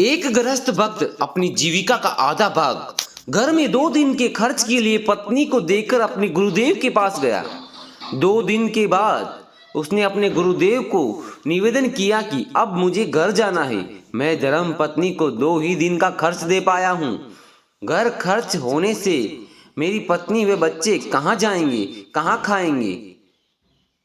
एक गृहस्थ भक्त अपनी जीविका का आधा भाग घर में 2 दिन के खर्च के लिए पत्नी को देकर अपने गुरुदेव के पास गया। 2 दिन के बाद उसने अपने गुरुदेव को निवेदन किया कि अब मुझे घर जाना है। मैं धर्म पत्नी को 2 ही दिन का खर्च दे पाया हूँ। घर खर्च होने से मेरी पत्नी व बच्चे कहाँ जाएंगे, कहाँ खाएंगे।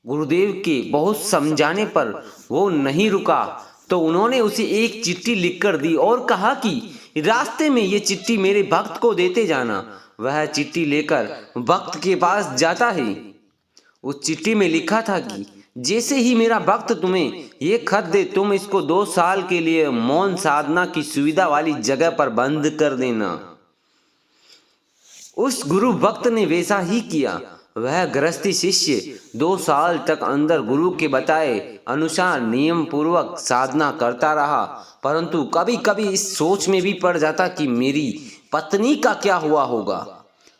गुरुदेव के बहुत समझाने पर वो नहीं रुका तो उन्होंने उसे एक चिट्ठी लिखकर दी और कहा कि रास्ते में ये चिट्ठी मेरे भक्त को देते जाना। वह चिट्ठी लेकर भक्त के पास जाता है। उस चिट्ठी में लिखा था कि जैसे ही मेरा भक्त तुम्हें ये खत दे, तुम इसको 2 साल के लिए मौन साधना की सुविधा वाली जगह पर बंद कर देना। उस गुरु भक्त ने वैसा ही किया। वह गृहस्थी शिष्य 2 साल तक अंदर गुरु के बताए अनुसार नियम पूर्वक साधना करता रहा, परंतु कभी कभी इस सोच में भी पड़ जाता कि मेरी पत्नी का क्या हुआ होगा,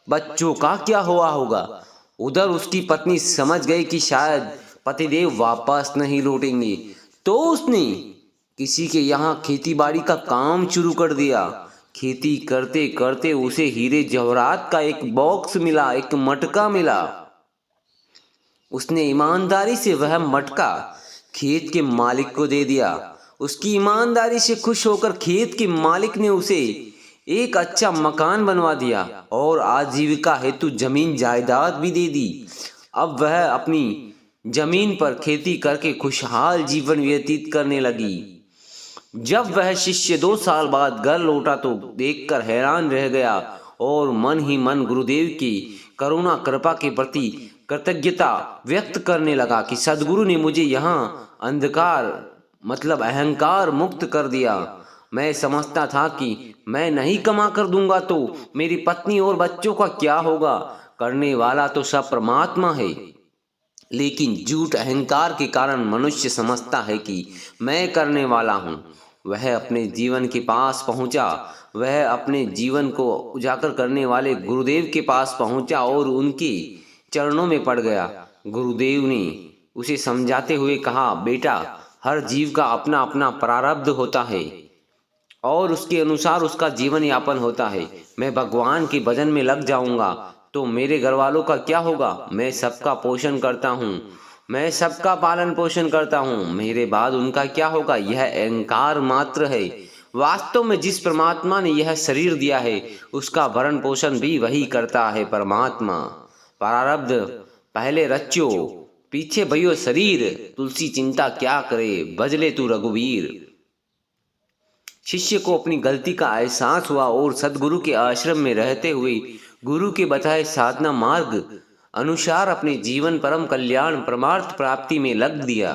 बच्चों का क्या हुआ होगा। उधर उसकी पत्नी समझ गई कि शायद पतिदेव वापस नहीं लौटेंगे, तो उसने किसी के यहाँ खेती बाड़ी का काम शुरू कर दिया। खेती करते करते उसे हीरे जवाहरात का एक बॉक्स मिला, एक मटका मिला। उसने ईमानदारी से वह मटका खेत के मालिक को दे दिया। उसकी ईमानदारी से खुश होकर खेत के मालिक ने उसे एक अच्छा मकान बनवा दिया और आजीविका हेतु जमीन जायदाद भी दे दी। अब वह अपनी जमीन पर खेती करके खुशहाल जीवन व्यतीत करने लगी। जब वह शिष्य 2 साल बाद घर लौटा तो देखकर हैरान रह गया और मन ही मन गुरुदेव की करुणा कृपा के प्रति कृतज्ञता व्यक्त करने लगा कि सदगुरु ने मुझे यहाँ अंधकार मतलब अहंकार मुक्त कर दिया। मैं समझता था कि मैं नहीं कमा कर दूंगा तो मेरी पत्नी और बच्चों का क्या होगा। करने वाला तो सब परमात्मा है, लेकिन झूठ अहंकार के कारण मनुष्य समझता है कि मैं करने वाला हूँ। वह अपने जीवन के पास पहुँचा। वह अपने जीवन को उजागर करने वाले गुरुदेव के पास पहुँचा और उनके चरणों में पड़ गया। गुरुदेव ने उसे समझाते हुए कहा, बेटा, हर जीव का अपना अपना प्रारब्ध होता है और उसके अनुसार उसका जीवन यापन होता है। मैं भगवान के भजन में लग जाऊंगा तो मेरे घर वालों का क्या होगा। मैं सबका पोषण करता हूँ, मैं सबका पालन पोषण करता हूँ, मेरे बाद उनका क्या होगा। यह अहंकार मात्र है। वास्तव में जिस परमात्मा ने यह शरीर दिया है उसका भरण पोषण भी वही करता है, परमात्मा। प्रारब्ध पहले रचो, पीछे भयो शरीर, तुलसी चिंता क्या करे, भजले तू रघुवीर। शिष्य को अपनी गलती का एहसास हुआ और सदगुरु के आश्रम में रहते हुए गुरु के बताए साधना मार्ग अनुसार अपने जीवन परम कल्याण परमार्थ प्राप्ति में लग दिया।